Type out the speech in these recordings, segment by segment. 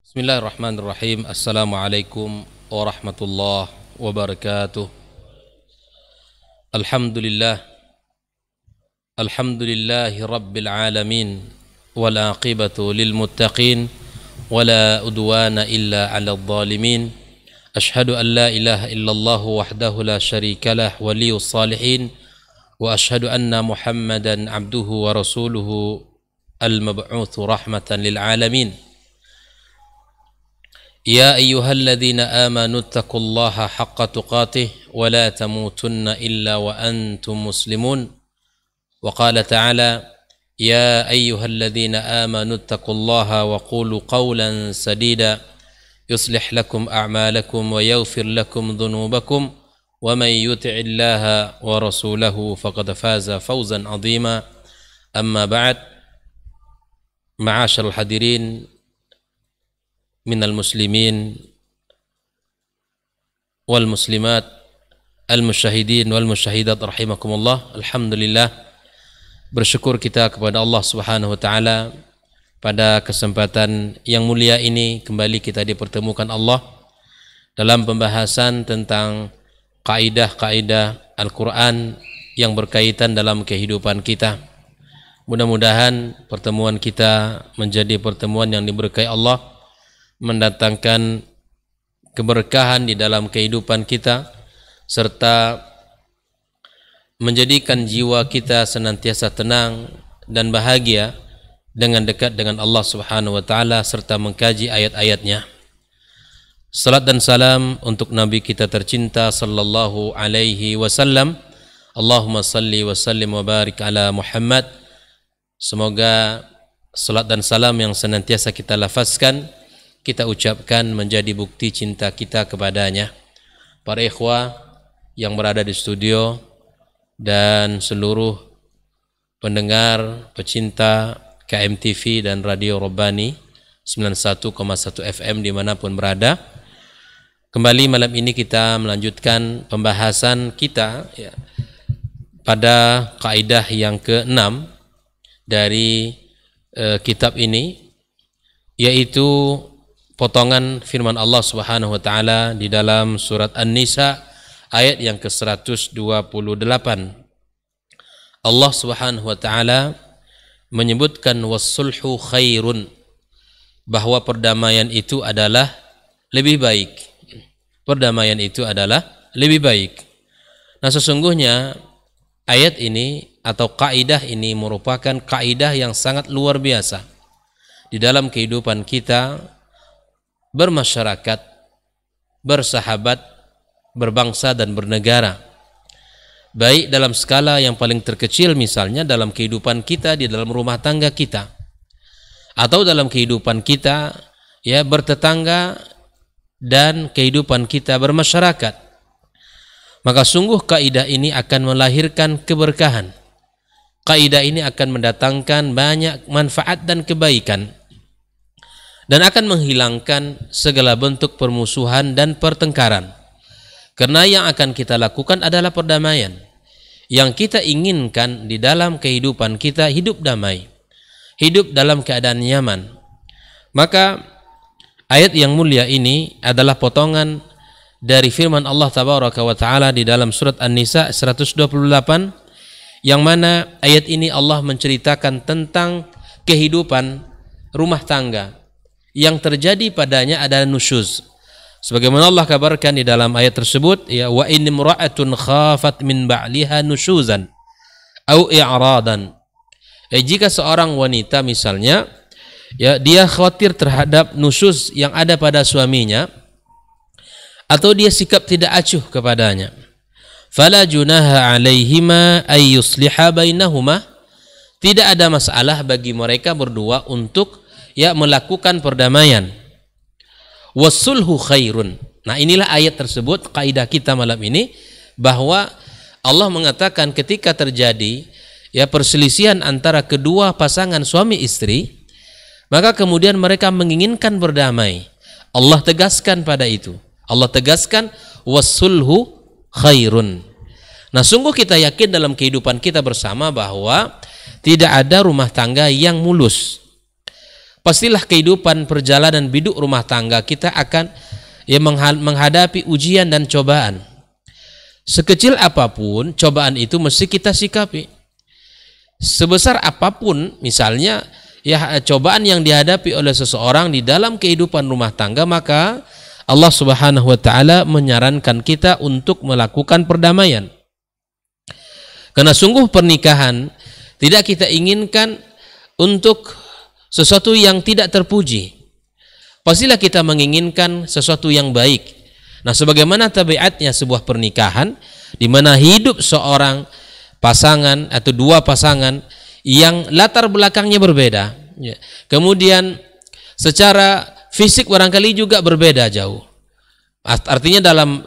Bismillahirrahmanirrahim. Assalamualaikum warahmatullahi wabarakatuh. Alhamdulillahi rabbil alamin, wal aqibatu lil muttaqin, wala udwana illa 'alal zalimin. Ashhadu an la ilaha illallah wahdahu la syarika lah, waliyus salihin, wa ashhadu anna Muhammadan abduhu wa rasuluhu al-mab'utsu rahmatan lil alamin. يا أيها الذين آمنوا اتقوا الله حق تقاته ولا تموتن إلا وأنتم مسلمون. وقال تعالى: يا أيها الذين آمنوا اتقوا الله وقولوا قولا سديدا يصلح لكم أعمالكم ويغفر لكم ذنوبكم ومن يطع الله ورسوله فقد فاز فوزا عظيما. أما بعد، معاشر الحاضرين minal muslimin wal muslimat al musyahidin wal musyahidat rahimakumullah. Alhamdulillah, bersyukur kita kepada Allah Subhanahu wa taala pada kesempatan yang mulia ini kembali kita dipertemukan Allah dalam pembahasan tentang kaidah-kaidah Al-Qur'an yang berkaitan dalam kehidupan kita. Mudah-mudahan pertemuan kita menjadi pertemuan yang diberkahi Allah, mendatangkan keberkahan di dalam kehidupan kita, serta menjadikan jiwa kita senantiasa tenang dan bahagia dengan dekat dengan Allah Subhanahu wa taala serta mengkaji ayat-ayatnya. Salat dan salam untuk Nabi kita tercinta sallallahu alaihi wasallam. Allahumma salli wa sallim wa barik ala Muhammad. Semoga salat dan salam yang senantiasa kita lafazkan, kita ucapkan menjadi bukti cinta kita kepadanya. Para ikhwah yang berada di studio dan seluruh pendengar pecinta KMTV dan Radio Rabbani 91,1 FM dimanapun berada, kembali malam ini kita melanjutkan pembahasan kita pada kaidah yang ke-6 dari kitab ini, yaitu potongan firman Allah Subhanahu wa taala di dalam surat An-Nisa ayat yang ke-128. Allah Subhanahu wa taala menyebutkan was-sulhu khairun, bahwa perdamaian itu adalah lebih baik. Perdamaian itu adalah lebih baik. Nah, sesungguhnya ayat ini atau kaidah ini merupakan kaidah yang sangat luar biasa di dalam kehidupan kita bermasyarakat, bersahabat, berbangsa dan bernegara. Baik dalam skala yang paling terkecil, misalnya dalam kehidupan kita di dalam rumah tangga kita, atau dalam kehidupan kita bertetangga dan kehidupan kita bermasyarakat. Maka sungguh kaidah ini akan melahirkan keberkahan. Kaidah ini akan mendatangkan banyak manfaat dan kebaikan, dan akan menghilangkan segala bentuk permusuhan dan pertengkaran. Karena yang akan kita lakukan adalah perdamaian. Yang kita inginkan di dalam kehidupan kita, hidup damai, hidup dalam keadaan nyaman. Maka ayat yang mulia ini adalah potongan dari firman Allah Tabaraka wa Ta'ala di dalam surat An-Nisa 128, yang mana ayat ini Allah menceritakan tentang kehidupan rumah tangga yang terjadi padanya adalah nusyuz. Sebagaimana Allah kabarkan di dalam ayat tersebut, wa in imra'atun khafat min ba'liha nusyuzan au i'radan. Jika seorang wanita misalnya dia khawatir terhadap nusyuz yang ada pada suaminya, atau dia sikap tidak acuh kepadanya, fala junaha 'alaihima ay yusliha bainahuma. Tidak ada masalah bagi mereka berdua untuk melakukan perdamaian. Wasulhu khairun. Nah, inilah ayat tersebut kaidah kita malam ini, bahwa Allah mengatakan ketika terjadi perselisihan antara kedua pasangan suami istri, maka kemudian mereka menginginkan berdamai, Allah tegaskan pada itu. Allah tegaskan wasulhu khairun. Nah, sungguh kita yakin dalam kehidupan kita bersama bahwa tidak ada rumah tangga yang mulus. pastilah kehidupan perjalanan hidup rumah tangga kita akan menghadapi ujian dan cobaan. Sekecil apapun cobaan itu mesti kita sikapi. Sebesar apapun misalnya cobaan yang dihadapi oleh seseorang di dalam kehidupan rumah tangga, maka Allah Subhanahu wa taala menyarankan kita untuk melakukan perdamaian. Karena sungguh pernikahan tidak kita inginkan untuk sesuatu yang tidak terpuji. Pastilah kita menginginkan sesuatu yang baik. Nah, sebagaimana tabiatnya sebuah pernikahan di mana hidup seorang pasangan atau dua pasangan yang latar belakangnya berbeda, kemudian secara fisik barangkali juga berbeda jauh. Artinya dalam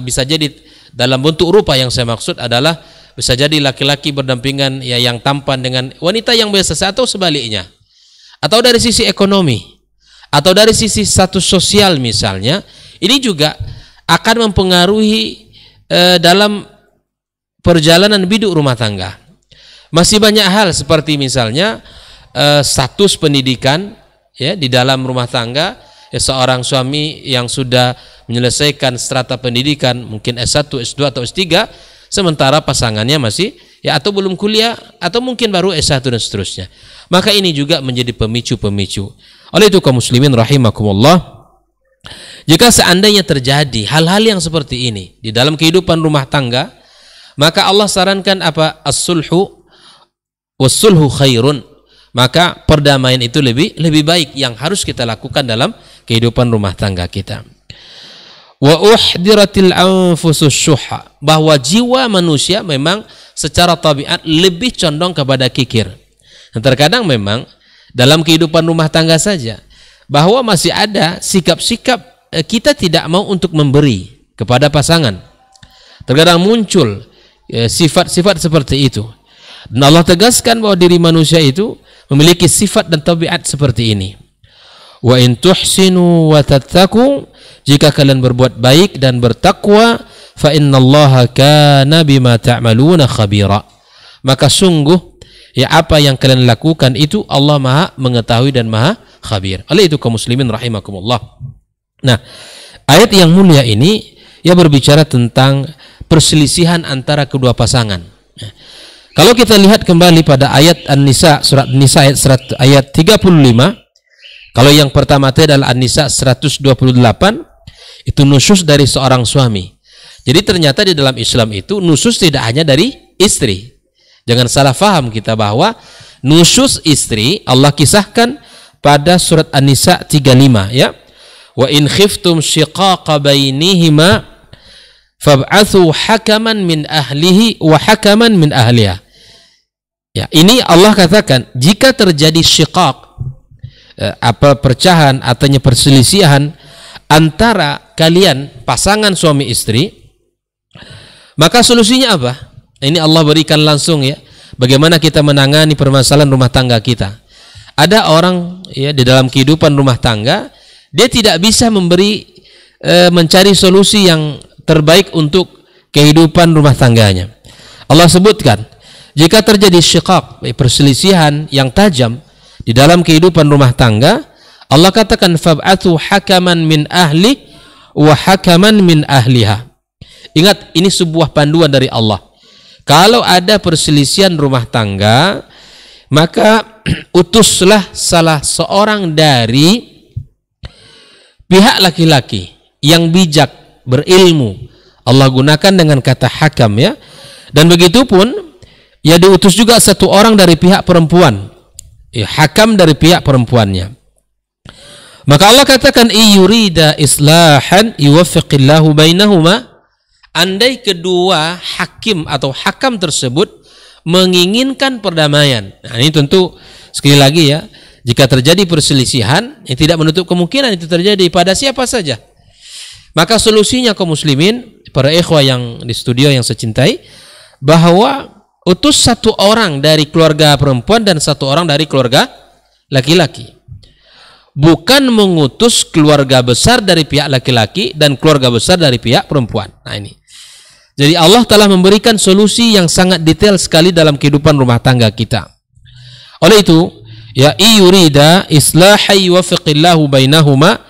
bisa jadi dalam bentuk rupa, yang saya maksud adalah bisa jadi laki-laki berdampingan yang tampan dengan wanita yang biasa, atau sebaliknya, atau dari sisi ekonomi, atau dari sisi status sosial misalnya, ini juga akan mempengaruhi dalam perjalanan hidup rumah tangga. Masih banyak hal seperti misalnya status pendidikan di dalam rumah tangga. Seorang suami yang sudah menyelesaikan strata pendidikan mungkin S1, S2 atau S3, sementara pasangannya masih atau belum kuliah atau mungkin baru S1 dan seterusnya. Maka ini juga menjadi pemicu-pemicu. Oleh itu kaum muslimin rahimakumullah, jika seandainya terjadi hal-hal yang seperti ini di dalam kehidupan rumah tangga, maka Allah sarankan apa? As-sulhu was-sulhu khairun. Maka perdamaian itu lebih baik yang harus kita lakukan dalam kehidupan rumah tangga kita. Wa uhdiratil anfusus syuha, bahwa jiwa manusia memang secara tabiat lebih condong kepada kikir. Dan terkadang memang dalam kehidupan rumah tangga saja bahwa masih ada sikap-sikap kita tidak mau untuk memberi kepada pasangan. Terkadang muncul sifat-sifat seperti itu. Dan Allah tegaskan bahwa diri manusia itu memiliki sifat dan tabiat seperti ini. Wa in tuhsinu wa tattaqu, jika kalian berbuat baik dan bertakwa, fa innallaha kana bima ta'maluna khabira, maka sungguh apa yang kalian lakukan itu Allah Maha mengetahui dan Maha khabir. Oleh itu kaum muslimin rahimakumullah. Nah, ayat yang mulia ini berbicara tentang perselisihan antara kedua pasangan. Kalau kita lihat kembali pada ayat An-Nisa, surat An-Nisa ayat 35, kalau yang pertama itu adalah An-Nisa 128, itu nusyuz dari seorang suami. Jadi ternyata di dalam Islam itu nusyuz tidak hanya dari istri. Jangan salah faham kita bahwa nusyuz istri Allah kisahkan pada surat An-Nisa 35 ya. Wa in khiftum shiqaqa bainihima fab'athu hakaman min ahlihi wa hakaman min ahliha. Ya, ini Allah katakan jika terjadi syiqaq, perpecahan atau perselisihan antara kalian pasangan suami istri, maka solusinya apa? Ini Allah berikan langsung bagaimana kita menangani permasalahan rumah tangga kita. Ada orang di dalam kehidupan rumah tangga, dia tidak bisa mencari solusi yang terbaik untuk kehidupan rumah tangganya. Allah sebutkan jika terjadi syiqaq, perselisihan yang tajam di dalam kehidupan rumah tangga, Allah katakan fab'athu hakaman min ahli wa hakaman min ahliha. Ingat, ini sebuah panduan dari Allah. Kalau ada perselisihan rumah tangga, maka utuslah salah seorang dari pihak laki-laki yang bijak, berilmu. Allah gunakan dengan kata hakam Dan begitu pun diutus juga satu orang dari pihak perempuan, hakam dari pihak perempuannya. Maka Allah katakan iyurida islahan yuwaffiqillahu bainahuma, andai kedua hakim atau hakam tersebut menginginkan perdamaian. Nah, ini tentu sekali lagi jika terjadi perselisihan, tidak menutup kemungkinan itu terjadi pada siapa saja. Maka solusinya kaum muslimin, para ikhwah yang di studio yang saya cintai, bahwa utus satu orang dari keluarga perempuan dan satu orang dari keluarga laki-laki. Bukan mengutus keluarga besar dari pihak laki-laki dan keluarga besar dari pihak perempuan. Nah ini. Jadi Allah telah memberikan solusi yang sangat detail sekali dalam kehidupan rumah tangga kita. Oleh itu, Ya yurida islahi yuwaffiqillahu bainahuma,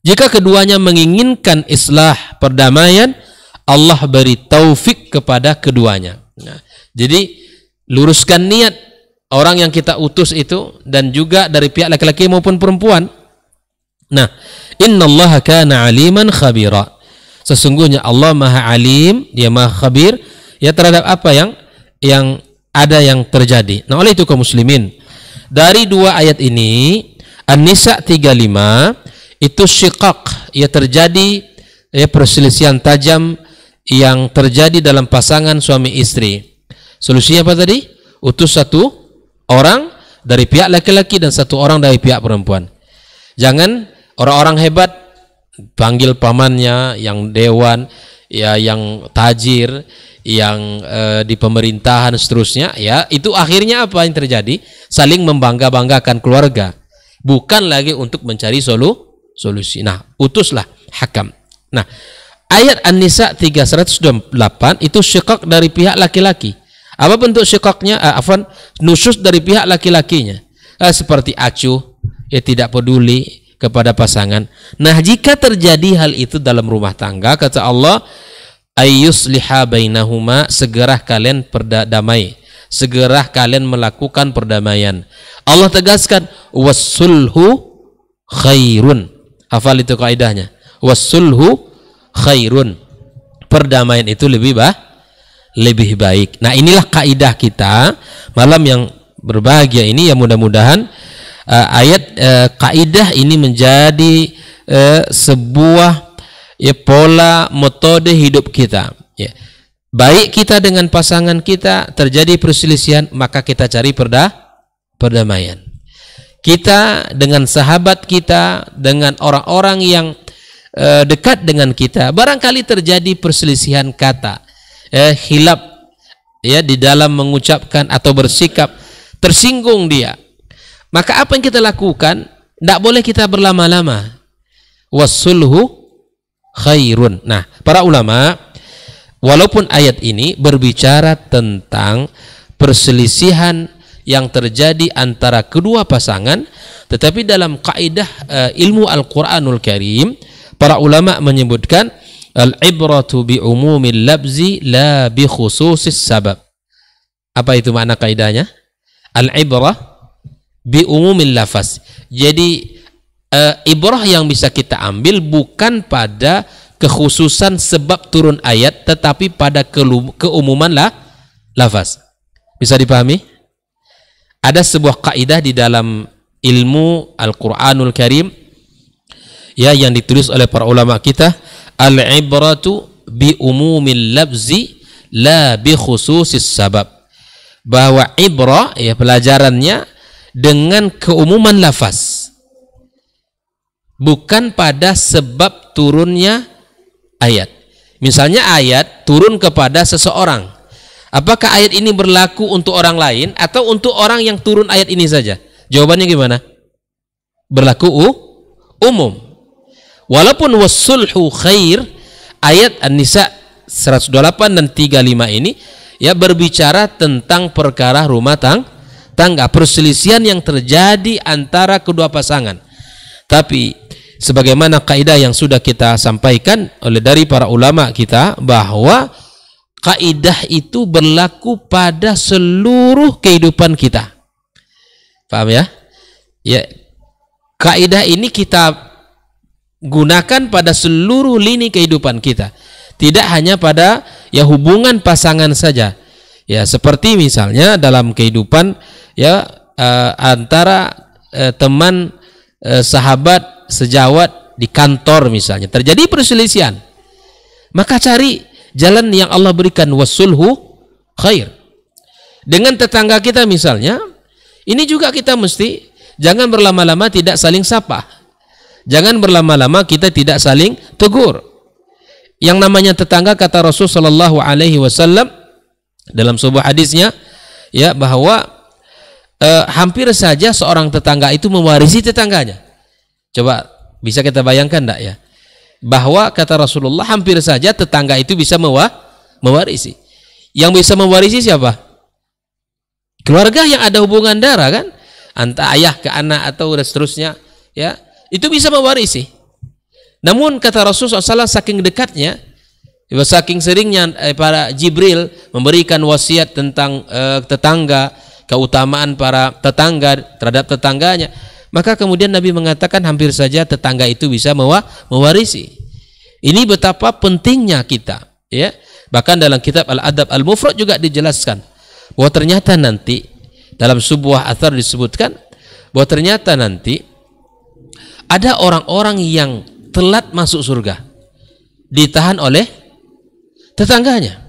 jika keduanya menginginkan islah perdamaian, Allah beri taufik kepada keduanya. Nah, jadi luruskan niat orang yang kita utus itu, dan juga dari pihak laki-laki maupun perempuan. Nah, innallaha kana aliman khabira. Sesungguhnya Allah Maha Alim, Dia Maha Khabir ya terhadap apa yang ada yang terjadi. Nah, oleh itu kaum muslimin, dari dua ayat ini, An-Nisa 35, itu syiqaq, ya terjadi ya perselisihan tajam yang terjadi dalam pasangan suami istri. Solusinya apa tadi? Utus satu orang dari pihak laki-laki dan satu orang dari pihak perempuan. Jangan orang-orang hebat panggil pamannya, yang dewan, ya yang tajir, yang di pemerintahan seterusnya, ya itu akhirnya apa yang terjadi? Saling membangga-banggakan keluarga, bukan lagi untuk mencari solusi. Nah, utuslah hakam. Nah, ayat An-Nisa 308 itu syiqaq dari pihak laki-laki. Apa bentuk syiqaqnya? Nusyuz dari pihak laki-lakinya. Seperti acuh, ya tidak peduli kepada pasangan. Nah, jika terjadi hal itu dalam rumah tangga, kata Allah, ayyusliha bainahuma, segera kalian berdamai, segera kalian melakukan perdamaian. Allah tegaskan wassulhu khairun. Hafal itu kaidahnya, wassulhu khairun, perdamaian itu lebih baik. Nah, inilah kaidah kita malam yang berbahagia ini, ya mudah-mudahan kaidah ini menjadi sebuah ya pola metode hidup kita. Ya. Baik kita dengan pasangan kita terjadi perselisihan, maka kita cari perdamaian. Kita dengan sahabat kita, dengan orang-orang yang dekat dengan kita, barangkali terjadi perselisihan kata, khilaf ya di dalam mengucapkan atau bersikap, tersinggung dia. Maka apa yang kita lakukan? Tidak boleh kita berlama-lama. Wassulhu khairun. Nah, para ulama, walaupun ayat ini berbicara tentang perselisihan yang terjadi antara kedua pasangan, tetapi dalam kaidah ilmu Al-Quranul Karim, para ulama menyebutkan al-ibratu bi umumil labzi la bi khususis sabab. Apa itu makna kaidahnya? Al-ibrah bi umumil lafaz. Jadi ibrah yang bisa kita ambil bukan pada kekhususan sebab turun ayat, tetapi pada keumuman lafaz. Bisa dipahami? Ada sebuah kaidah di dalam ilmu Al-Quranul Karim ya yang ditulis oleh para ulama kita, al-ibratu bi umumil labzi la bi khususis sabab, bahwa ibrah ya pelajarannya dengan keumuman lafaz, bukan pada sebab turunnya ayat. Misalnya ayat turun kepada seseorang, apakah ayat ini berlaku untuk orang lain atau untuk orang yang turun ayat ini saja? Jawabannya gimana? Berlaku umum. Walaupun wassulhu khair, ayat An-Nisa 128 dan 35 ini ya berbicara tentang perkara rumah tangga, perselisihan yang terjadi antara kedua pasangan. Tapi sebagaimana kaidah yang sudah kita sampaikan oleh dari para ulama kita, bahwa kaidah itu berlaku pada seluruh kehidupan kita. Paham ya? Ya, kaidah ini kita gunakan pada seluruh lini kehidupan kita, tidak hanya pada ya hubungan pasangan saja. Ya, seperti misalnya dalam kehidupan ya antara teman, sahabat, sejawat di kantor misalnya terjadi perselisihan, maka cari jalan yang Allah berikan, wassulhu khair. Dengan tetangga kita misalnya, ini juga kita mesti jangan berlama-lama tidak saling sapa, jangan berlama-lama kita tidak saling tegur. Yang namanya tetangga, kata Rasul sallallahu alaihi wasallam dalam sebuah hadisnya ya, bahwa hampir saja seorang tetangga itu mewarisi tetangganya. Coba bisa kita bayangkan enggak ya, bahwa kata Rasulullah hampir saja tetangga itu bisa mewarisi. Yang bisa mewarisi siapa? Keluarga yang ada hubungan darah kan. antara ayah ke anak atau dan seterusnya, ya, itu bisa mewarisi. Namun kata Rasulullah SAW saking dekatnya, saking seringnya para Jibril memberikan wasiat tentang tetangga, keutamaan para tetangga terhadap tetangganya, maka kemudian Nabi mengatakan hampir saja tetangga itu bisa mewarisi. Ini betapa pentingnya kita, ya. Bahkan dalam kitab Al-Adab Al-Mufrad juga dijelaskan bahwa ternyata nanti dalam sebuah athar disebutkan bahwa ternyata nanti ada orang-orang yang telat masuk surga ditahan oleh tetangganya.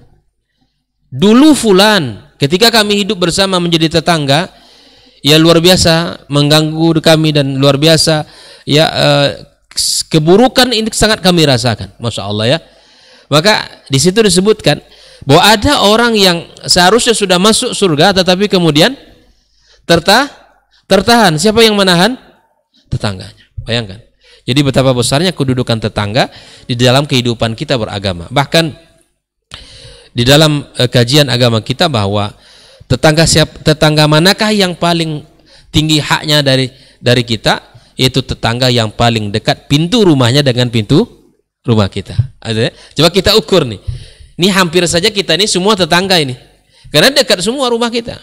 Dulu fulan ketika kami hidup bersama menjadi tetangga, ya luar biasa mengganggu kami dan luar biasa, ya keburukan ini sangat kami rasakan. Masya Allah, ya. Maka di situ disebutkan bahwa ada orang yang seharusnya sudah masuk surga tetapi kemudian tertahan. Siapa yang menahan? Tetangganya. Bayangkan. Jadi betapa besarnya kedudukan tetangga di dalam kehidupan kita beragama. Bahkan di dalam kajian agama kita bahwa tetangga manakah yang paling tinggi haknya dari kita, yaitu tetangga yang paling dekat pintu rumahnya dengan pintu rumah kita. Coba kita ukur nih. Ini hampir saja kita ini semua tetangga ini. Karena dekat semua rumah kita.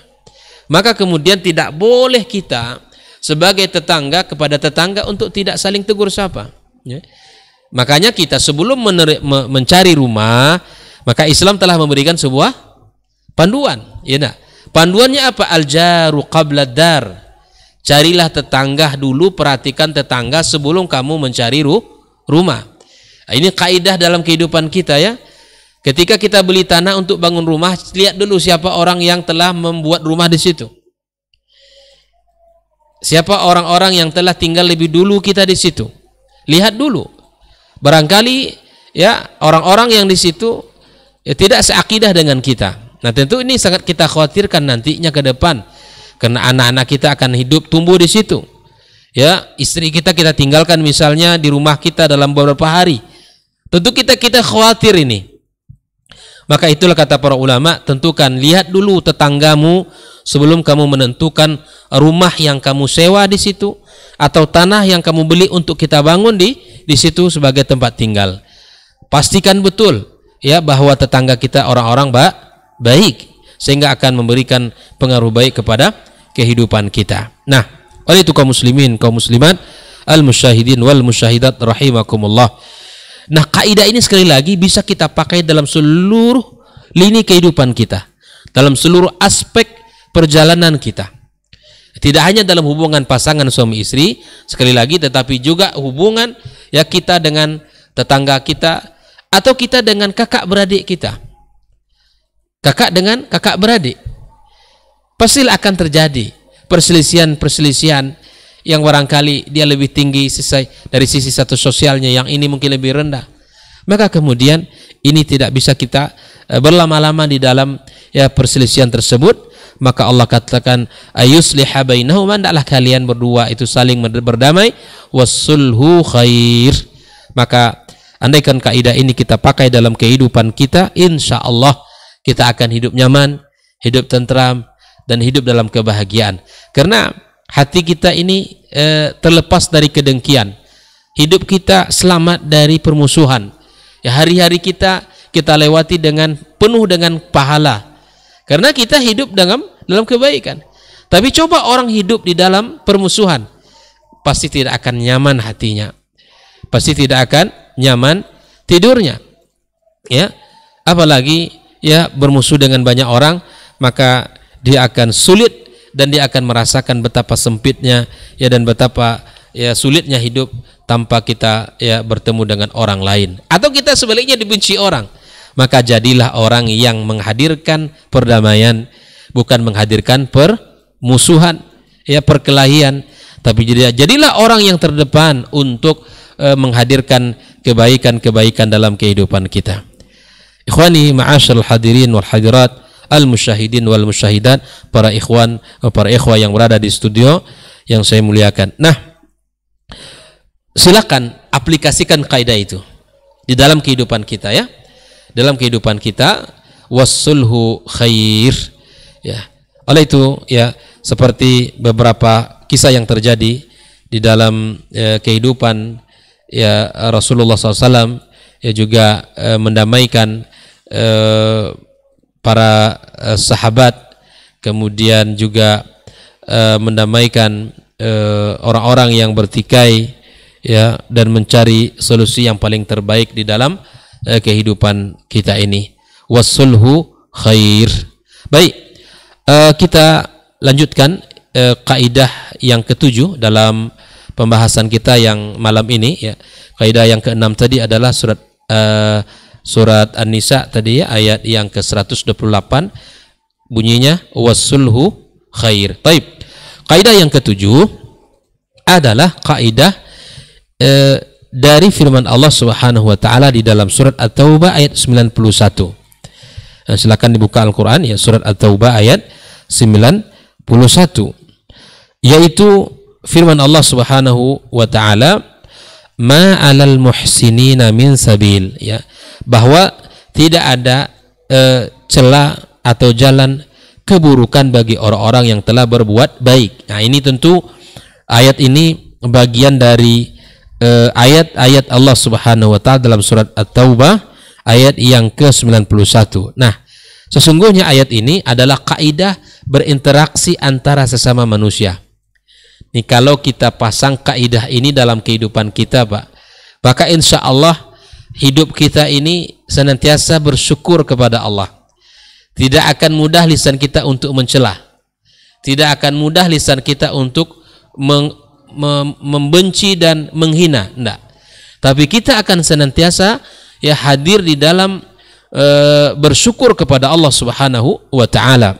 Maka kemudian tidak boleh kita sebagai tetangga kepada tetangga untuk tidak saling tegur sapa. Ya. Makanya kita sebelum mencari rumah, maka Islam telah memberikan sebuah panduan. Ya, nah. Panduannya apa? Al-jaru qabla dar. Carilah tetangga dulu, perhatikan tetangga sebelum kamu mencari rumah. Ini kaidah dalam kehidupan kita, ya. Ketika kita beli tanah untuk bangun rumah, lihat dulu siapa orang yang telah membuat rumah di situ. Siapa orang-orang yang telah tinggal lebih dulu kita di situ. Lihat dulu. Barangkali, ya, orang-orang yang di situ ya, tidak seakidah dengan kita. Nah, tentu ini sangat kita khawatirkan nantinya ke depan. Karena anak-anak kita akan hidup tumbuh di situ. Ya, istri kita tinggalkan misalnya di rumah kita dalam beberapa hari. Tentu kita khawatir ini. Maka itulah kata para ulama, tentukan, lihat dulu tetanggamu sebelum kamu menentukan rumah yang kamu sewa di situ atau tanah yang kamu beli untuk kita bangun di situ sebagai tempat tinggal. Pastikan betul, ya, bahwa tetangga kita orang-orang baik sehingga akan memberikan pengaruh baik kepada kehidupan kita. Nah, oleh itu kaum muslimin, kaum muslimat, al-musyahidin wal musyahidat rahimakumullah. Nah, kaidah ini sekali lagi bisa kita pakai dalam seluruh lini kehidupan kita, dalam seluruh aspek perjalanan kita. Tidak hanya dalam hubungan pasangan suami istri, sekali lagi, tetapi juga hubungan, ya, kita dengan tetangga kita atau kita dengan kakak beradik kita. Kakak dengan kakak beradik. Pasti akan terjadi perselisihan yang barangkali dia lebih tinggi dari sisi status sosialnya, yang ini mungkin lebih rendah. Maka kemudian ini tidak bisa kita berlama-lama di dalam, ya, perselisihan tersebut. Maka Allah katakan ayusliha bainahuma, hendaklah kalian berdua itu saling berdamai, wassulhu khair. Maka andaikan kaidah ini kita pakai dalam kehidupan kita, insya Allah kita akan hidup nyaman, hidup tentram, dan hidup dalam kebahagiaan. Karena hati kita ini terlepas dari kedengkian. Hidup kita selamat dari permusuhan. Ya, hari-hari kita lewati dengan penuh dengan pahala. Karena kita hidup dalam kebaikan. Tapi coba orang hidup di dalam permusuhan, pasti tidak akan nyaman hatinya. Pasti tidak akan nyaman tidurnya. Ya, apalagi, ya, bermusuh dengan banyak orang, maka dia akan sulit dan dia akan merasakan betapa sempitnya, ya, dan betapa, ya, sulitnya hidup tanpa kita, ya, bertemu dengan orang lain, atau kita sebaliknya dibenci orang. Maka jadilah orang yang menghadirkan perdamaian, bukan menghadirkan permusuhan, ya, perkelahian, tapi jadilah orang yang terdepan untuk menghadirkan kebaikan-kebaikan dalam kehidupan kita. Ikhwani ma'asyarul hadirin wal hadirat, al-musyahidin wal musyahidat, para ikhwah yang berada di studio yang saya muliakan. Nah, silakan aplikasikan kaidah itu di dalam kehidupan kita, ya. Dalam kehidupan kita, wassulhu khair. Ya. Oleh itu, ya, seperti beberapa kisah yang terjadi di dalam kehidupan ya Rasulullah SAW, ya juga mendamaikan para sahabat, kemudian juga mendamaikan orang-orang yang bertikai ya dan mencari solusi yang paling terbaik di dalam kehidupan kita ini. Wassulhu khair. Baik, kita lanjutkan kaidah yang ketujuh dalam pembahasan kita yang malam ini ya. Kaidah yang keenam tadi adalah surat An-Nisa tadi ya, ayat yang ke-128, bunyinya wassulhu khair. Baik. Kaidah yang ketujuh adalah kaidah dari firman Allah Subhanahu wa taala di dalam surat At-Taubah ayat 91. Silakan dibuka Al-Qur'an ya, surat At-Taubah ayat 91, yaitu firman Allah Subhanahu wa taala, ma 'alal muhsinina min sabil, ya, bahwa tidak ada celah atau jalan keburukan bagi orang-orang yang telah berbuat baik. Nah, ini tentu ayat ini bagian dari ayat-ayat Allah Subhanahu wa taala dalam surat At-Taubah ayat yang ke-91. Nah, sesungguhnya ayat ini adalah kaidah berinteraksi antara sesama manusia. Nih, kalau kita pasang kaidah ini dalam kehidupan kita, Pak, maka insya Allah hidup kita ini senantiasa bersyukur kepada Allah. Tidak akan mudah lisan kita untuk mencela. Tidak akan mudah lisan kita untuk membenci dan menghina. Tidak. Tapi kita akan senantiasa ya hadir di dalam bersyukur kepada Allah Subhanahu wa taala.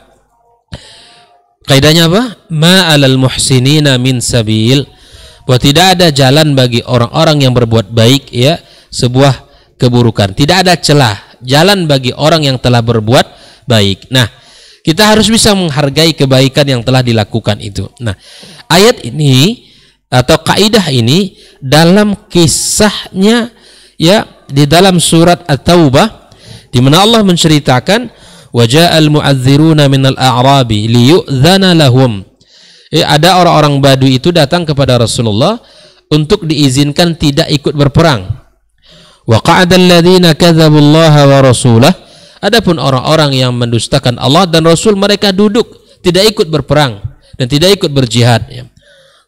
Kaidahnya apa? Ma 'alal muhsinina min sabil. Bahwa tidak ada jalan bagi orang-orang yang berbuat baik ya sebuah keburukan. Tidak ada celah jalan bagi orang yang telah berbuat baik. Nah, kita harus bisa menghargai kebaikan yang telah dilakukan itu. Nah, ayat ini atau kaidah ini dalam kisahnya ya di dalam surat At-Taubah, di mana Allah menceritakan waja'al mu'adziruna minal a'rabi liyu'dzana lahum. Ada orang-orang Badui itu datang kepada Rasulullah untuk diizinkan tidak ikut berperang. Wa qa'adal ladzina kadzabullaha wa rasulah. Adapun orang-orang yang mendustakan Allah dan Rasul, mereka duduk tidak ikut berperang dan tidak ikut berjihad.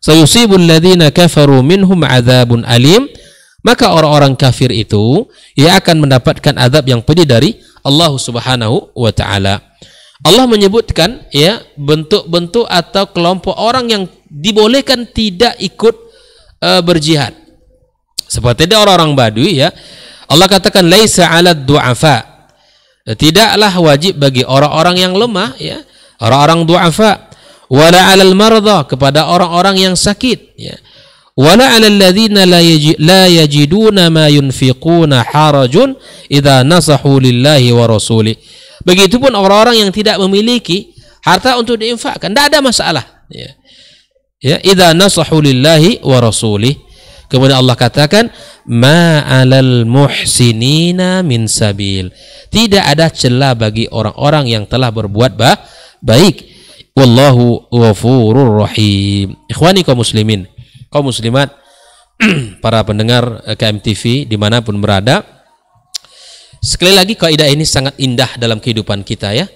Sayusibul ladzina kafaru minhum adzabun alim. Maka orang-orang kafir itu ia akan mendapatkan azab yang pedih dari Allah Subhanahu wa taala. Allah menyebutkan ya bentuk-bentuk atau kelompok orang yang dibolehkan tidak ikut berjihad. Seperti ada orang-orang Badui ya. Allah katakan laisa 'alad du'afa. Tidaklah wajib bagi orang-orang yang lemah ya, orang-orang du'afa, wala 'alal marda, kepada orang-orang yang sakit ya. Wala 'alal ladzina la yajiduna ma yunfiquna harajun idza nasahu lillahi wa rasulih. Begitupun orang-orang yang tidak memiliki harta untuk diinfakkan, tidak ada masalah ya. Ya, idza nasahu lillahi wa rasulih. Kemudian Allah katakan ma 'alal muhsinina min sabil. Tidak ada celah bagi orang-orang yang telah berbuat baik. Wallahu ghafurur rahim. Ikhwani kaum muslimin, kaum muslimat, para pendengar KMTV dimanapun berada, sekali lagi kaidah ini sangat indah dalam kehidupan kita ya.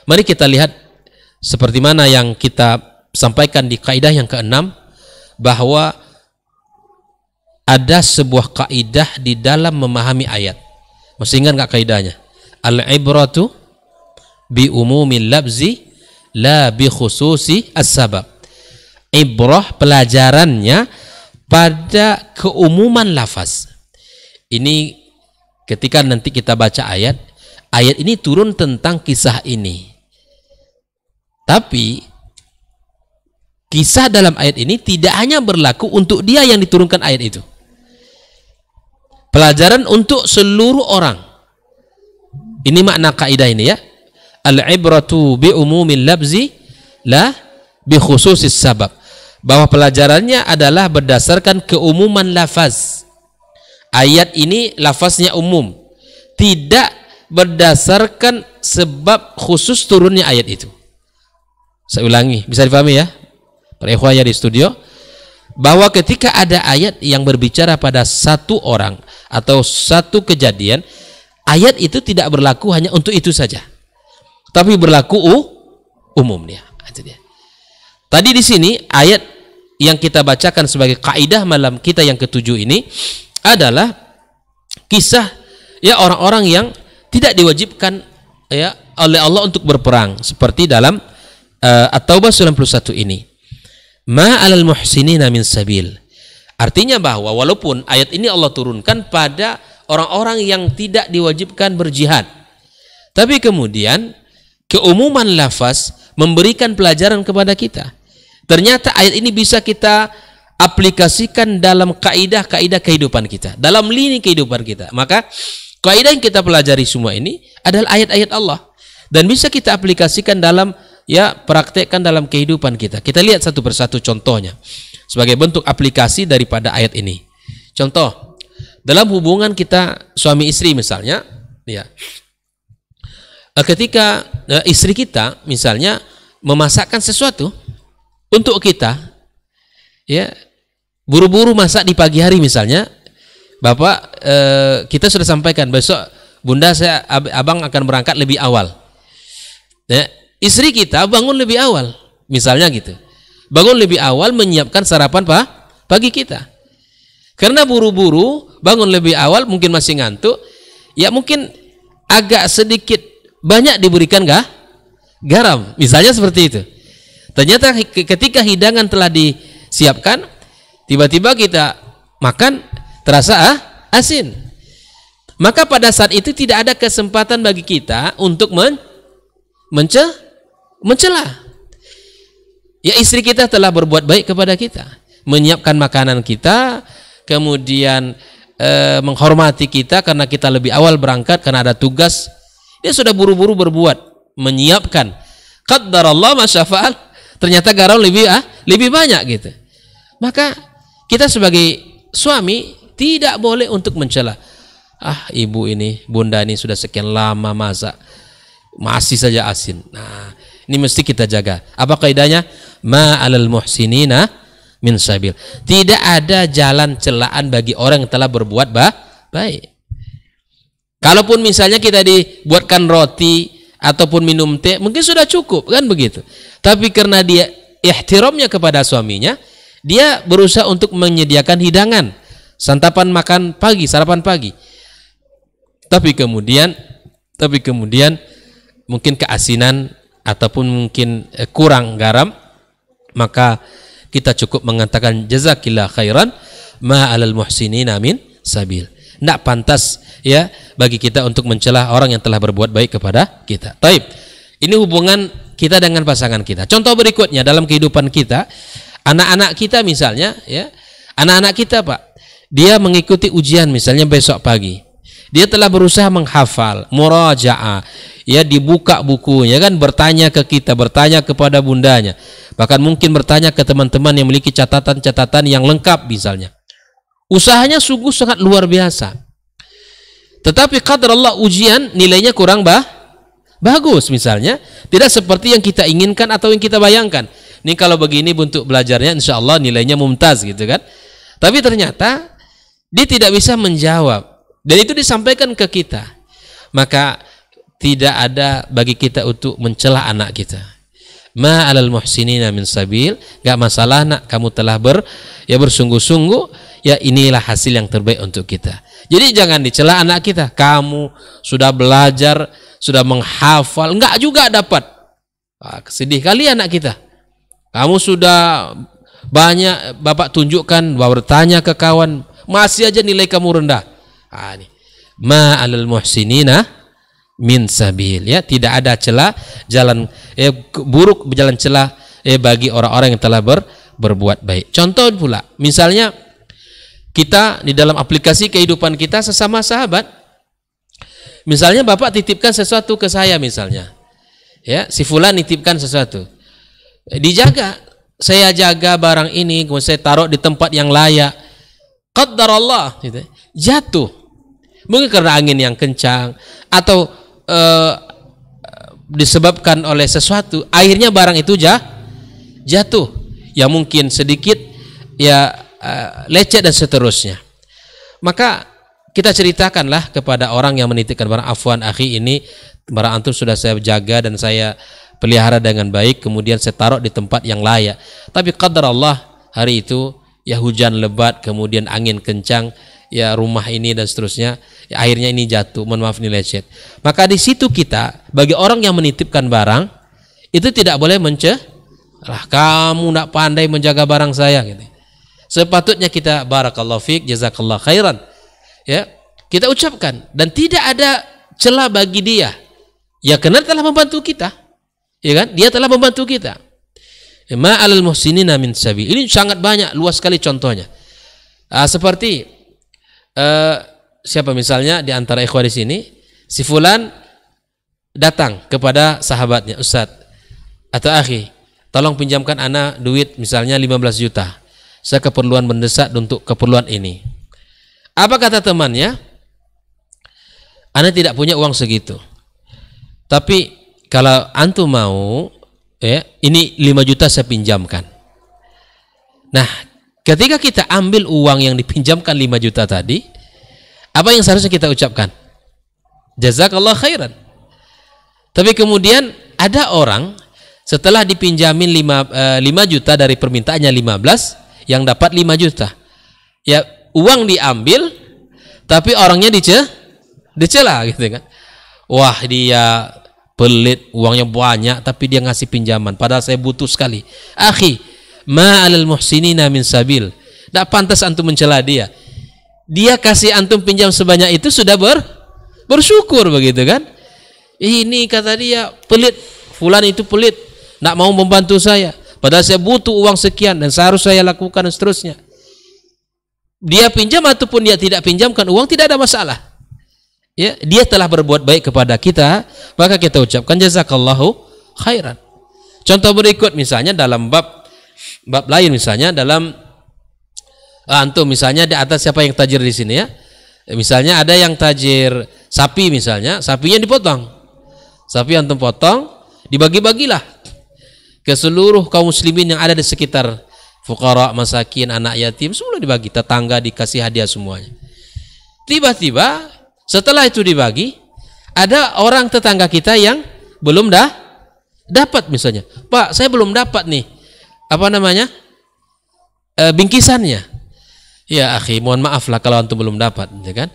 Mari kita lihat seperti mana yang kita sampaikan di kaidah yang keenam, bahwa ada sebuah kaidah di dalam memahami ayat. Masih ingat nggak kaidahnya? Al-ibratu bi umumil labzi la bi khususi as-sabab. Ibrah, pelajarannya pada keumuman lafaz. Ini ketika nanti kita baca ayat ini turun tentang kisah ini. Tapi kisah dalam ayat ini tidak hanya berlaku untuk dia yang diturunkan ayat itu. Pelajaran untuk seluruh orang. Ini makna kaidah ini ya. Al-ibratu bi umumil labzi la bi khususis sabab. Bahwa pelajarannya adalah berdasarkan keumuman lafaz. Ayat ini lafaznya umum, tidak berdasarkan sebab khusus turunnya ayat itu. Saya ulangi, bisa dipahami ya? Para ikhwah di studio, bahwa ketika ada ayat yang berbicara pada satu orang atau satu kejadian, ayat itu tidak berlaku hanya untuk itu saja, tapi berlaku umum dia. Tadi di sini ayat yang kita bacakan sebagai kaidah malam kita yang ketujuh ini adalah kisah ya orang-orang yang tidak diwajibkan ya oleh Allah untuk berperang, seperti dalam At-Taubah 91 ini. Ma 'alal muhsinina min sabil. Artinya bahwa walaupun ayat ini Allah turunkan pada orang-orang yang tidak diwajibkan berjihad, tapi kemudian keumuman lafaz memberikan pelajaran kepada kita. Ternyata ayat ini bisa kita aplikasikan dalam kaidah-kaidah kehidupan kita, dalam lini kehidupan kita. Maka kaidah yang kita pelajari semua ini adalah ayat-ayat Allah dan bisa kita aplikasikan dalam ya praktekkan dalam kehidupan kita. Kita lihat satu persatu contohnya sebagai bentuk aplikasi daripada ayat ini. Contoh dalam hubungan kita suami istri misalnya, ya ketika istri kita misalnya memasakkan sesuatu untuk kita, ya buru-buru masak di pagi hari misalnya, bapak kita sudah sampaikan besok bunda abang akan berangkat lebih awal, ya, istri kita bangun lebih awal misalnya gitu, bangun lebih awal menyiapkan sarapan pagi kita, karena buru-buru bangun lebih awal mungkin masih ngantuk, ya mungkin agak sedikit banyak diberikan garam misalnya seperti itu. Ternyata ketika hidangan telah disiapkan, tiba-tiba kita makan terasa asin. Maka pada saat itu tidak ada kesempatan bagi kita untuk mencela. Ya istri kita telah berbuat baik kepada kita, menyiapkan makanan kita, kemudian menghormati kita karena kita lebih awal berangkat karena ada tugas. Dia sudah buru-buru berbuat, menyiapkan. Qaddarallah ma syafa'al. Ternyata garam lebih banyak gitu. Maka kita sebagai suami tidak boleh untuk mencela. Ibu ini, bunda ini sudah sekian lama masak, masih saja asin. Nah, ini mesti kita jaga. Apa kaidahnya? Ma 'alal muhsinina min sabil. Tidak ada jalan celaan bagi orang yang telah berbuat baik. Kalaupun misalnya kita dibuatkan roti ataupun minum teh, mungkin sudah cukup kan begitu. Tapi karena dia ihtiramnya kepada suaminya, dia berusaha untuk menyediakan hidangan, santapan makan pagi, sarapan pagi. Tapi kemudian mungkin keasinan ataupun mungkin kurang garam, maka kita cukup mengatakan jazakillah khairan ma 'alal muhsinina min sabil. Tidak pantas ya bagi kita untuk mencela orang yang telah berbuat baik kepada kita. Taib. Ini hubungan kita dengan pasangan kita. Contoh berikutnya dalam kehidupan kita, anak-anak kita misalnya, ya, anak-anak kita Pak, dia mengikuti ujian misalnya besok pagi. Dia telah berusaha menghafal, murajaah, ya dibuka bukunya kan, bertanya ke kita, bertanya kepada bundanya, bahkan mungkin bertanya ke teman-teman yang memiliki catatan-catatan yang lengkap misalnya. Usahanya sungguh sangat luar biasa. Tetapi qadarullah ujian nilainya kurang bagus misalnya, tidak seperti yang kita inginkan atau yang kita bayangkan. Ini kalau begini bentuk belajarnya insya Allah nilainya mumtaz gitu kan. Tapi ternyata dia tidak bisa menjawab dan itu disampaikan ke kita. Maka tidak ada bagi kita untuk mencela anak kita. Ma 'alal muhsinina min sabil, enggak masalah nak, kamu telah bersungguh-sungguh, ya inilah hasil yang terbaik untuk kita. Jadi jangan dicela anak kita. Kamu sudah belajar, sudah menghafal, enggak juga dapat. Sedih kali anak kita. Kamu sudah banyak bapak tunjukkan, bapak bertanya ke kawan, masih aja nilai kamu rendah. Ma 'alal muhsinina min sabil, ya tidak ada celah jalan buruk, berjalan celah bagi orang-orang yang telah berbuat baik. Contoh pula, misalnya kita di dalam aplikasi kehidupan kita sesama sahabat, misalnya bapak titipkan sesuatu ke saya misalnya, ya si fulan nitipkan sesuatu, dijaga, saya jaga barang ini, kemudian saya taruh di tempat yang layak, qaddarallah gitu, jatuh, mungkin karena angin yang kencang atau disebabkan oleh sesuatu, akhirnya barang itu jatuh, yang mungkin sedikit ya lecet dan seterusnya. Maka kita ceritakanlah kepada orang yang menitipkan barang, afwan akhi, ini barang antum sudah saya jaga dan saya pelihara dengan baik, kemudian saya taruh di tempat yang layak. Tapi qadar Allah, hari itu ya hujan lebat, kemudian angin kencang, ya rumah ini dan seterusnya, ya akhirnya ini jatuh, mohon maaf ini lecet. Maka di situ kita, bagi orang yang menitipkan barang, itu tidak boleh lah kamu tidak pandai menjaga barang saya gitu. Sepatutnya kita barakallahu fiik, jazakallah khairan, ya kita ucapkan, dan tidak ada celah bagi dia, ya karena telah membantu kita, ya kan, dia telah membantu kita. Ma'alal muhsinina min sabil, ini sangat banyak, luas sekali contohnya. Seperti siapa misalnya di antara ikhwah di sini, si fulan datang kepada sahabatnya, Ustaz atau akhi, tolong pinjamkan ana duit misalnya 15 juta, saya keperluan mendesak untuk keperluan ini. Apa kata temannya? Ana tidak punya uang segitu, tapi kalau antum mau, ya ini 5 juta saya pinjamkan. Nah, ketika kita ambil uang yang dipinjamkan 5 juta tadi, apa yang seharusnya kita ucapkan? Jazakallah khairan. Tapi kemudian ada orang setelah dipinjamin 5 juta dari permintaannya 15, yang dapat 5 juta. Ya, uang diambil tapi orangnya dicela gitu kan. Wah, dia pelit, uangnya banyak tapi dia ngasih pinjaman padahal saya butuh sekali. Akhi, ma'alal muhsinina min sabil. Tak pantas antum mencela dia. Dia kasih antum pinjam sebanyak itu sudah bersyukur begitu kan. Ini kata dia pelit, fulan itu pelit, nak mau membantu saya padahal saya butuh uang sekian dan seharusnya saya lakukan dan seterusnya. Dia pinjam ataupun dia tidak pinjamkan uang, tidak ada masalah. Ya, dia telah berbuat baik kepada kita, maka kita ucapkan jazakallahu khairan. Contoh berikut misalnya dalam bab lain, misalnya dalam antum misalnya di atas siapa yang tajir di sini ya? Misalnya ada yang tajir sapi misalnya, sapinya dipotong. Sapi antum potong, dibagi-bagilah ke seluruh kaum muslimin yang ada di sekitar, fuqara, masakin, anak yatim, semua dibagi, tetangga dikasih hadiah semuanya. Tiba-tiba setelah itu dibagi, ada orang tetangga kita yang belum dapat misalnya. Pak, saya belum dapat nih, apa namanya, bingkisannya. Ya akhi, mohon maaf lah kalau antum belum dapat, ya kan?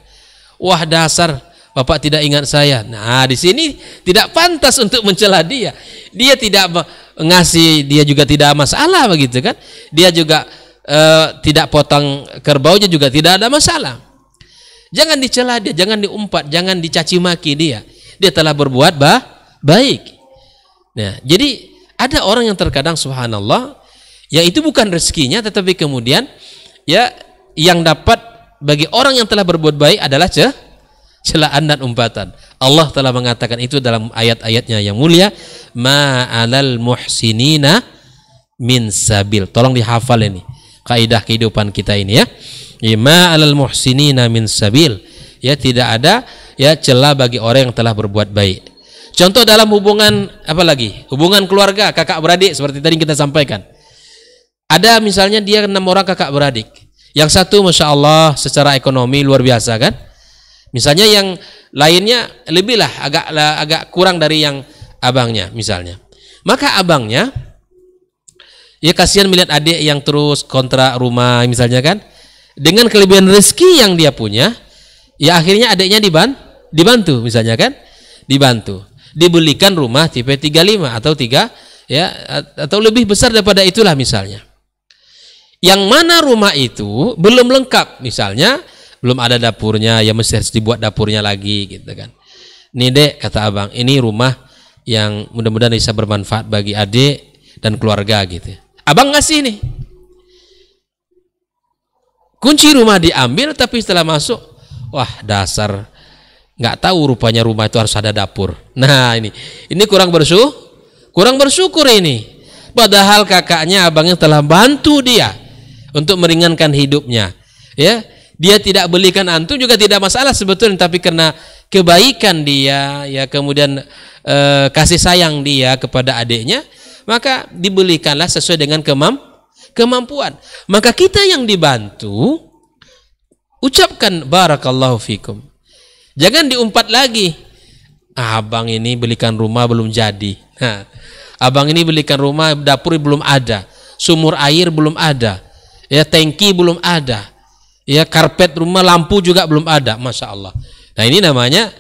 Wah, dasar Bapak tidak ingat saya. Nah, di sini tidak pantas untuk mencela dia. Dia tidak ngasih, dia juga tidak masalah begitu kan? Dia juga tidak potong kerbaunya juga tidak ada masalah. Jangan dicela dia, jangan diumpat, jangan dicaci maki dia. Dia telah berbuat baik. Nah, jadi ada orang yang terkadang subhanallah, ya itu bukan rezekinya, tetapi kemudian ya yang dapat bagi orang yang telah berbuat baik adalah celaan dan umpatan. Allah telah mengatakan itu dalam ayat-ayatnya yang mulia, ma'alal muhsinina min sabil. Tolong dihafal ini kaidah kehidupan kita ini ya. Ma'alal muhsinina min sabil. Ya, tidak ada ya celah bagi orang yang telah berbuat baik. Contoh dalam hubungan apa lagi? Hubungan keluarga, kakak beradik seperti tadi kita sampaikan. Ada misalnya dia 6 orang kakak beradik. Yang satu masya Allah secara ekonomi luar biasa kan? Misalnya yang lainnya lebih lah agak kurang dari yang abangnya misalnya. Maka abangnya ya kasihan melihat adik yang terus kontrak rumah misalnya kan. Dengan kelebihan rezeki yang dia punya, ya akhirnya adiknya dibantu misalnya kan. Dibantu. Dibelikan rumah tipe 35 atau 3 ya atau lebih besar daripada itulah misalnya. Yang mana rumah itu belum lengkap misalnya, belum ada dapurnya, ya mesti harus dibuat dapurnya lagi gitu kan. Nih dek, kata abang, ini rumah yang mudah-mudahan bisa bermanfaat bagi adik dan keluarga gitu. Abang ngasih nih. Kunci rumah diambil, tapi setelah masuk, wah dasar, nggak tahu rupanya rumah itu harus ada dapur. Nah ini kurang bersyukur ini. Padahal kakaknya, abangnya telah bantu dia untuk meringankan hidupnya. Ya, dia tidak belikan antum juga tidak masalah sebetulnya, tapi karena kebaikan dia, ya kemudian kasih sayang dia kepada adiknya, maka dibelikanlah sesuai dengan kemampuan. Maka kita yang dibantu, ucapkan barakallahu fikum. Jangan diumpat lagi. Abang ini belikan rumah belum jadi. Nah, abang ini belikan rumah, dapur belum ada, sumur air belum ada, ya tangki belum ada, ya karpet rumah, lampu juga belum ada. Masya Allah. Nah ini namanya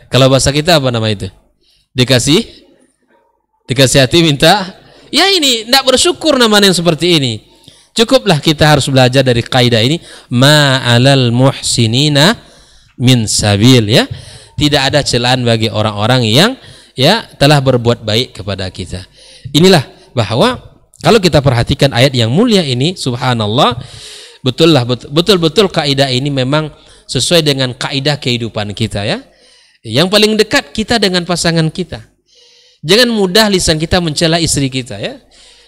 kalau bahasa kita apa nama itu? Dikasih hati minta. Ya ini tidak bersyukur namanya yang seperti ini. Cukuplah kita harus belajar dari kaidah ini. Ma'alal muhsinina min sabil, ya. Tidak ada celaan bagi orang-orang yang ya telah berbuat baik kepada kita. Inilah bahwa kalau kita perhatikan ayat yang mulia ini, subhanallah, betul-betul kaidah ini memang sesuai dengan kaidah kehidupan kita, ya. Yang paling dekat kita dengan pasangan kita. Jangan mudah lisan kita mencela istri kita, ya.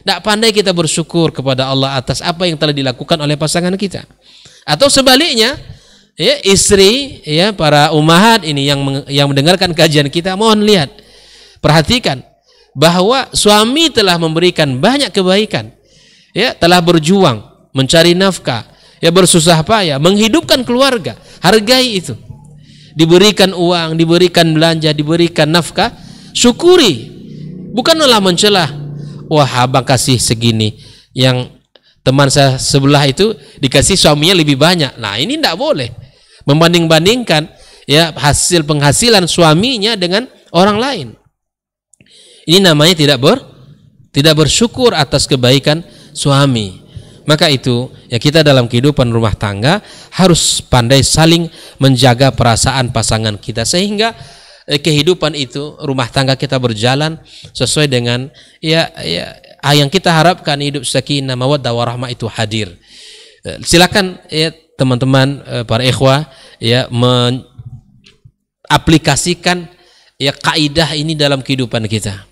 Tidak pandai kita bersyukur kepada Allah atas apa yang telah dilakukan oleh pasangan kita. Atau sebaliknya, ya, istri, ya, para ummahat ini yang mendengarkan kajian kita, mohon lihat, perhatikan bahwa suami telah memberikan banyak kebaikan, ya, telah berjuang mencari nafkah, ya, bersusah payah menghidupkan keluarga. Hargai itu. Diberikan uang, diberikan belanja, diberikan nafkah, syukuri. Bukanlah mencelah, wah abang kasih segini, yang teman saya sebelah itu dikasih suaminya lebih banyak. Nah ini tidak boleh membanding-bandingkan, ya, hasil penghasilan suaminya dengan orang lain. Ini namanya tidak bersyukur atas kebaikan suami. Maka itu, ya, kita dalam kehidupan rumah tangga harus pandai saling menjaga perasaan pasangan kita, sehingga kehidupan itu, rumah tangga kita berjalan sesuai dengan yang kita harapkan, hidup sakinah mawaddah warahmah itu hadir. Silakan, ya, teman-teman, para ikhwah, ya, mengaplikasikan, ya, kaidah ini dalam kehidupan kita.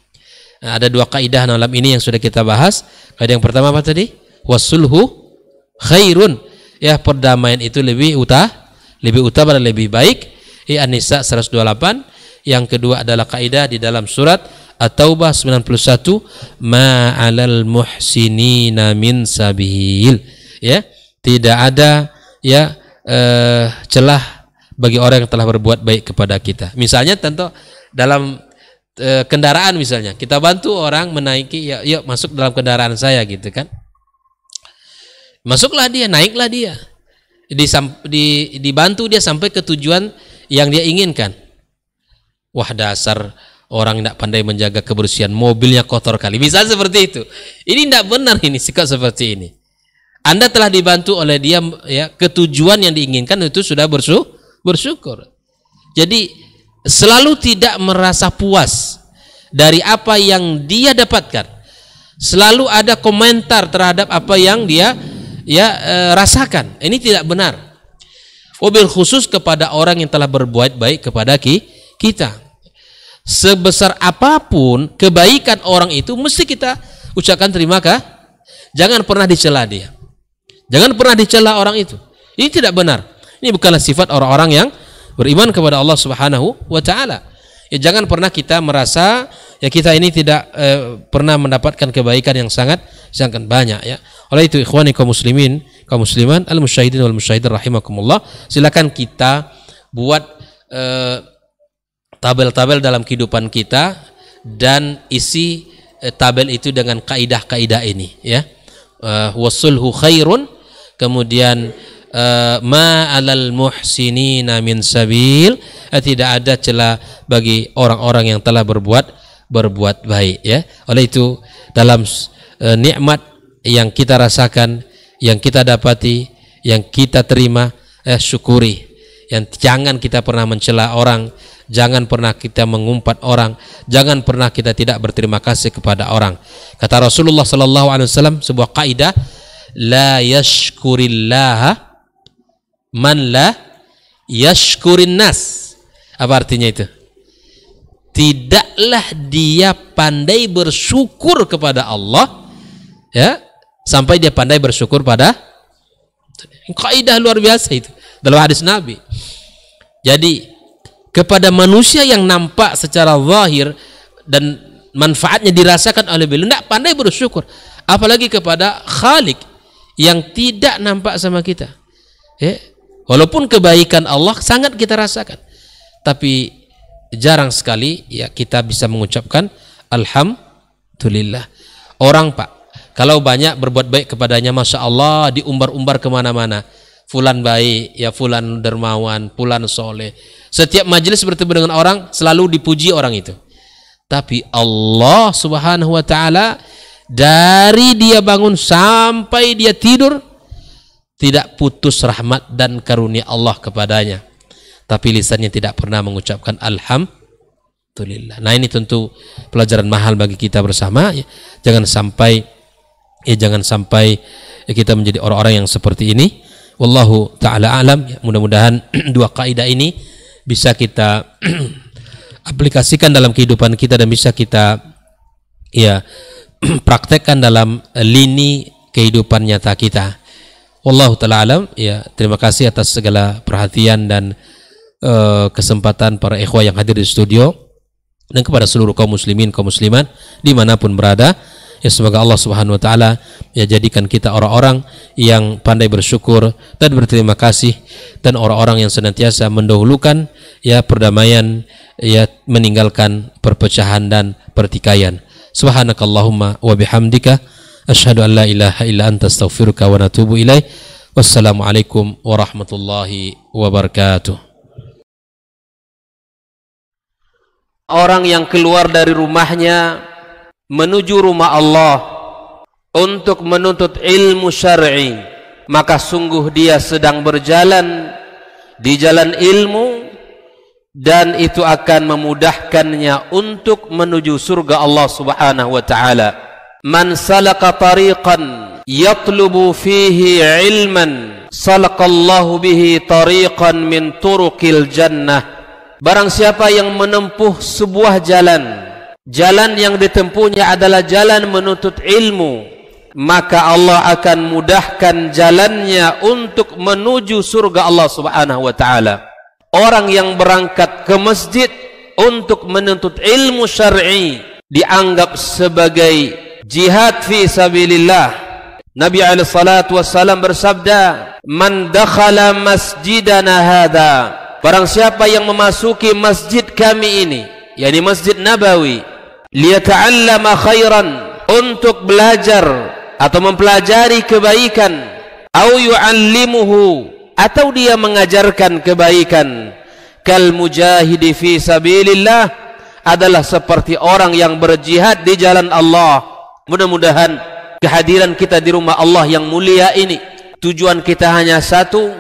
Nah, ada dua kaidah dalam ini yang sudah kita bahas. Kaidah yang pertama apa tadi? Wasulhu khairun, ya, perdamaian itu lebih utama dan lebih baik. An-Nisa 128. Yang kedua adalah kaidah di dalam surat At-Taubah 91, ma'alal muhsinina min sabil, ya, tidak ada, ya, celah bagi orang yang telah berbuat baik kepada kita. Misalnya tentu dalam kendaraan, misalnya kita bantu orang menaiki, ya, yuk masuk dalam kendaraan saya, gitu kan. Masuklah dia, naiklah dia, dibantu dia sampai ke tujuan yang dia inginkan. Wah, dasar orang tidak pandai menjaga kebersihan, mobilnya kotor kali, bisa seperti itu. Ini tidak benar, ini sikap seperti ini. Anda telah dibantu oleh dia, ya, ke tujuan yang diinginkan, itu sudah bersyukur. Jadi selalu tidak merasa puas dari apa yang dia dapatkan. Selalu ada komentar terhadap apa yang dia, ya, rasakan. Ini tidak benar. Wabil khusus kepada orang yang telah berbuat baik kepada kita. Sebesar apapun kebaikan orang itu, mesti kita ucapkan terima kasih. Jangan pernah dicela dia. Jangan pernah dicela orang itu. Ini tidak benar. Ini bukanlah sifat orang-orang yang beriman kepada Allah Subhanahu wa taala. Ya, jangan pernah kita merasa, ya, kita ini tidak pernah mendapatkan kebaikan yang sangat banyak, ya. Oleh itu, ikhwani kaum muslimin, kaum muslimat, al-musyahidin wal musyahidin rahimakumullah, silakan kita buat tabel-tabel dalam kehidupan kita dan isi tabel itu dengan kaidah-kaidah ini, ya. Wasulhu khairun, kemudian ma'alal muhsinina min sabil, tidak ada celah bagi orang-orang yang telah berbuat baik, ya. Oleh itu, dalam nikmat yang kita rasakan, yang kita dapati, yang kita terima, syukuri. Yang jangan kita pernah mencela orang, jangan pernah kita mengumpat orang, jangan pernah kita tidak berterima kasih kepada orang. Kata Rasulullah sallallahu alaihi wasallam, sebuah kaidah, la yashkurillaha man la yashkurin nas. Apa artinya itu? Tidaklah dia pandai bersyukur kepada Allah, ya, sampai dia pandai bersyukur pada. Kaidah luar biasa itu dalam hadis Nabi. Jadi kepada manusia yang nampak secara zahir dan manfaatnya dirasakan oleh beliau, tidak pandai bersyukur, apalagi kepada Khalik yang tidak nampak sama kita. Walaupun kebaikan Allah sangat kita rasakan, tapi jarang sekali ya kita bisa mengucapkan alhamdulillah. Orang Pak, kalau banyak berbuat baik kepadanya, masya Allah, diumbar-umbar kemana-mana, fulan baik, ya fulan dermawan, fulan soleh. Setiap majelis bertemu dengan orang selalu dipuji orang itu. Tapi Allah subhanahu wa ta'ala, dari dia bangun sampai dia tidur, tidak putus rahmat dan karunia Allah kepadanya, tapi lisannya tidak pernah mengucapkan alhamdulillah. Nah, ini tentu pelajaran mahal bagi kita bersama ya. Jangan sampai kita menjadi orang-orang yang seperti ini. Wallahu ta'ala alam ya. Mudah-mudahan dua kaidah ini bisa kita aplikasikan dalam kehidupan kita dan bisa kita ya praktekkan dalam lini kehidupan nyata kita. Wallahu ta'ala alam ya. Terima kasih atas segala perhatian dan kesempatan para ikhwah yang hadir di studio, dan kepada seluruh kaum muslimin, kaum muslimat dimanapun berada ya. Semoga Allah subhanahu wa ta'ala ya jadikan kita orang-orang yang pandai bersyukur dan berterima kasih, dan orang-orang yang senantiasa mendahulukan ya perdamaian ya, meninggalkan perpecahan dan pertikaian. Subhanakallahumma wa bihamdika asyhadu an la ilaha illa anta astaghfiruka wa natubu ilaih. Wassalamualaikum warahmatullahi wabarakatuh. Orang yang keluar dari rumahnya menuju rumah Allah untuk menuntut ilmu syar'i, maka sungguh dia sedang berjalan di jalan ilmu, dan itu akan memudahkannya untuk menuju surga Allah subhanahu wa ta'ala. Man salaka tariqan yatlubu fihi ilman salakallahu bihi tariqan min turuqil jannah. Barang siapa yang menempuh sebuah jalan yang ditempuhnya adalah jalan menuntut ilmu, maka Allah akan mudahkan jalannya untuk menuju surga Allah subhanahu wa ta'ala. Orang yang berangkat ke masjid untuk menuntut ilmu syar'i dianggap sebagai jihad fi sabilillah. Nabi alaihi salatu wassalam bersabda, man dakhala masjidana hadha, barang siapa yang memasuki masjid kami ini, yakni Masjid Nabawi, liyata'allama khairan, untuk belajar atau mempelajari kebaikan, au yu'allimuhu, atau dia mengajarkan kebaikan, kal mujahidi fi sabilillah, adalah seperti orang yang berjihad di jalan Allah. Mudah-mudahan kehadiran kita di rumah Allah yang mulia ini, tujuan kita hanya satu,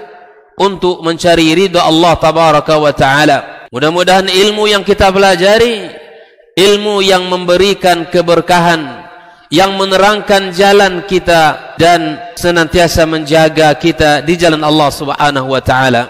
untuk mencari ridha Allah tabaraka wa ta'ala. Mudah-mudahan ilmu yang kita pelajari, ilmu yang memberikan keberkahan, yang menerangkan jalan kita dan senantiasa menjaga kita di jalan Allah subhanahu wa ta'ala.